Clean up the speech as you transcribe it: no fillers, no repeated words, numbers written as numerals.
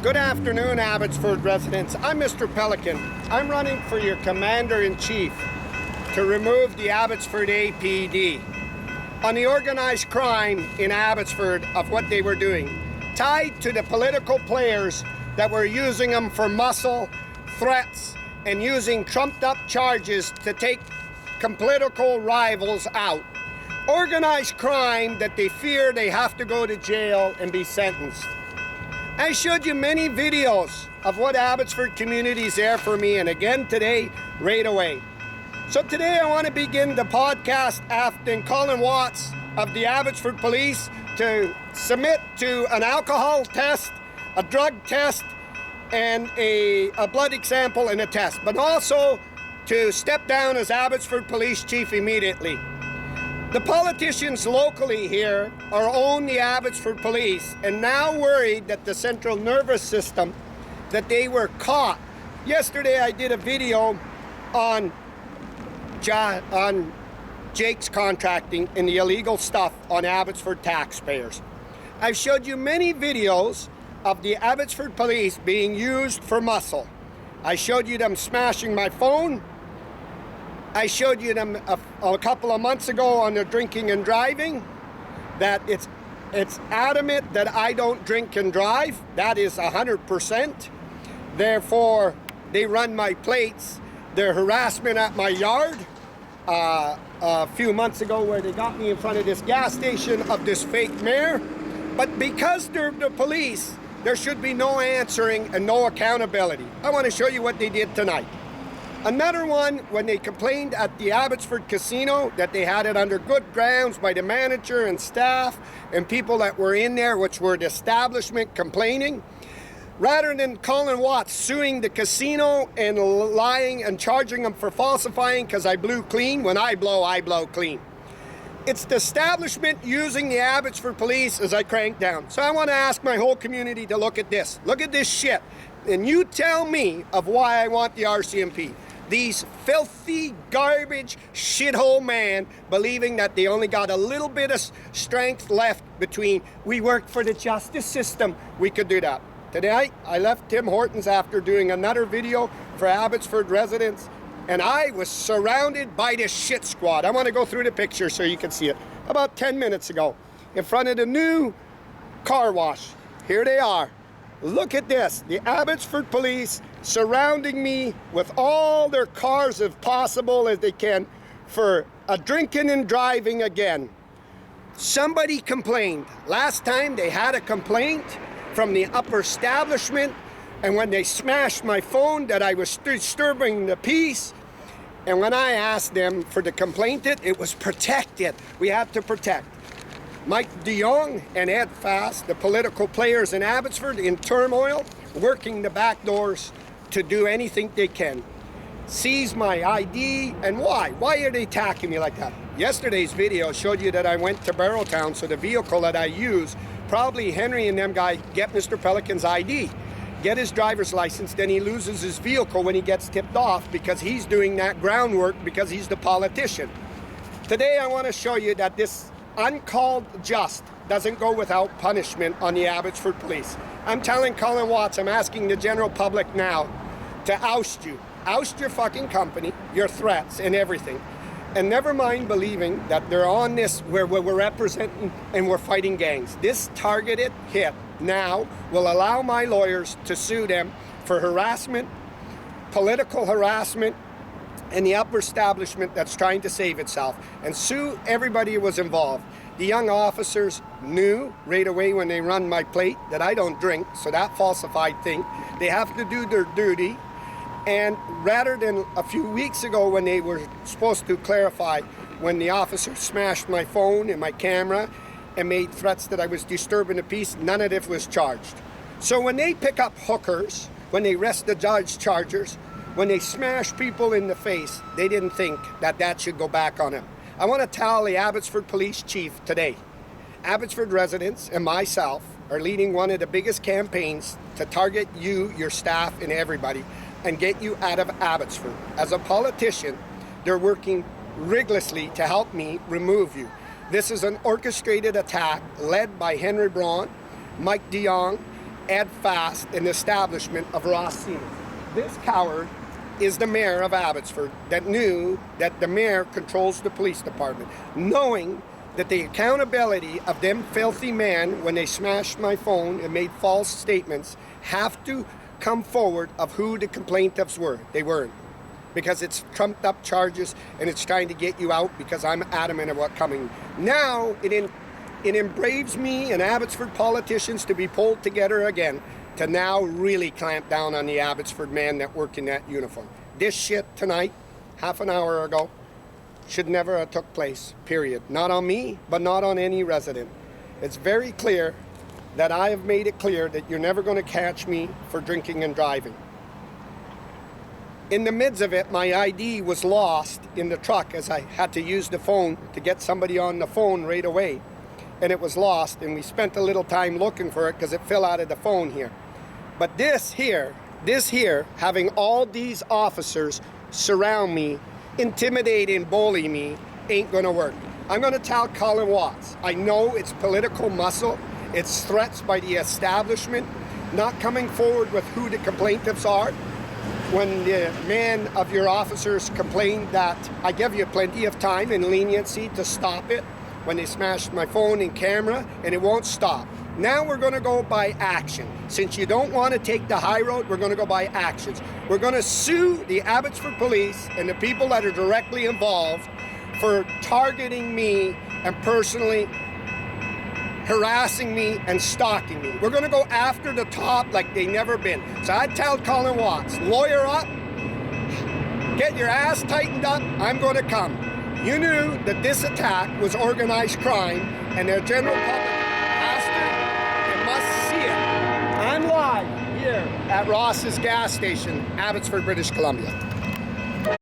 Good afternoon, Abbotsford residents. I'm Mr. Pelican. I'm running for your Commander-in-Chief to remove the Abbotsford APD on the organized crime in Abbotsford of what they were doing, tied to the political players that were using them for muscle, threats, and using trumped-up charges to take political rivals out. Organized crime that they fear they have to go to jail and be sentenced. I showed you many videos of what Abbotsford community is there for me, and again today, right away. So today I want to begin the podcast asking Colin Watson of the Abbotsford Police to submit to an alcohol test, a drug test, and a blood example and a test, but also to step down as Abbotsford Police Chief immediately. The politicians locally here are own the Abbotsford Police and now worried that the central nervous system, that they were caught. Yesterday I did a video on Jake's contracting and the illegal stuff on Abbotsford taxpayers. I've showed you many videos of the Abbotsford Police being used for muscle. I showed you them smashing my phone. I showed you them a couple of months ago on the drinking and driving, that it's adamant that I don't drink and drive. That is 100%. Therefore, they run my plates. Their harassment at my yard a few months ago where they got me in front of this gas station of this fake mayor. But because they're the police, there should be no answering and no accountability. I want to show you what they did tonight. Another one, when they complained at the Abbotsford Casino that they had it under good grounds by the manager and staff and people that were in there, which were the establishment, complaining. Rather than Colin Watson suing the casino and lying and charging them for falsifying because I blew clean, when I blow clean. It's the establishment using the Abbotsford Police as I crank down. So I want to ask my whole community to look at this. Look at this shit. And you tell me of why I want the RCMP. These filthy, garbage, shithole men believing that they only got a little bit of strength left between we work for the justice system, we could do that. Today, I left Tim Hortons after doing another video for Abbotsford residents, and I was surrounded by this shit squad. I want to go through the picture so you can see it. About 10 minutes ago, in front of the new car wash. Here they are. Look at this, the Abbotsford Police surrounding me with all their cars if possible as they can for a drinking and driving again. Somebody complained. Last time they had a complaint from the upper establishment, and when they smashed my phone that I was disturbing the peace, and when I asked them for the complaint, it was protected. We had to protect. Mike de Jong and Ed Fast, the political players in Abbotsford, in turmoil, working the back doors to do anything they can. Seize my ID, and why? Why are they attacking me like that? Yesterday's video showed you that I went to Barrowtown, so the vehicle that I use, probably Henry and them guys get Mr. Pelican's ID, get his driver's license, then he loses his vehicle when he gets tipped off because he's doing that groundwork because he's the politician. Today I want to show you that this uncalled just doesn't go without punishment on the Abbotsford Police. I'm telling Colin Watson, I'm asking the general public now to oust you. Oust your fucking company, your threats and everything. And never mind believing that they're on this where we're representing and we're fighting gangs. This targeted hit now will allow my lawyers to sue them for harassment, political harassment, and the upper establishment that's trying to save itself, and sue everybody who was involved. The young officers knew right away when they run my plate that I don't drink, so that falsified thing, they have to do their duty. And rather than a few weeks ago when they were supposed to clarify, when the officers smashed my phone and my camera and made threats that I was disturbing the peace, none of it was charged. So when they pick up hookers, when they arrest the judge chargers, when they smash people in the face, they didn't think that that should go back on them. I want to tell the Abbotsford Police Chief today, Abbotsford residents and myself are leading one of the biggest campaigns to target you, your staff, and everybody, and get you out of Abbotsford. As a politician, they're working rigorously to help me remove you. This is an orchestrated attack led by Henry Braun, Mike de Jong, Ed Fast in the establishment of Ross Siemens. This coward is the mayor of Abbotsford that knew that the mayor controls the police department, knowing that the accountability of them filthy men when they smashed my phone and made false statements have to come forward of who the complainants were. They weren't. Because it's trumped up charges and it's trying to get you out because I'm adamant about coming. Now it embraves me and Abbotsford politicians to be pulled together again to now really clamp down on the Abbotsford men that work in that uniform. This shit tonight, half an hour ago, should never have took place, period. Not on me, but not on any resident. It's very clear that I have made it clear that you're never going to catch me for drinking and driving. In the midst of it, my ID was lost in the truck as I had to use the phone to get somebody on the phone right away. And it was lost, and we spent a little time looking for it because it fell out of the phone here. But this here, having all these officers surround me, intimidate and bully me, ain't gonna work. I'm gonna tell Colin Watson. I know it's political muscle, it's threats by the establishment, not coming forward with who the complainants are. When the man of your officers complained that I gave you plenty of time and leniency to stop it when they smashed my phone and camera, and it won't stop. Now we're gonna go by action. Since you don't wanna take the high road, we're gonna go by actions. We're gonna sue the Abbotsford Police and the people that are directly involved for targeting me and personally harassing me and stalking me. We're gonna go after the top like they never been. So I tell Colin Watson, lawyer up, get your ass tightened up, I'm gonna come. You knew that this attack was organized crime and their general public has to and must see it. I'm live here at Ross's gas station, Abbotsford, British Columbia.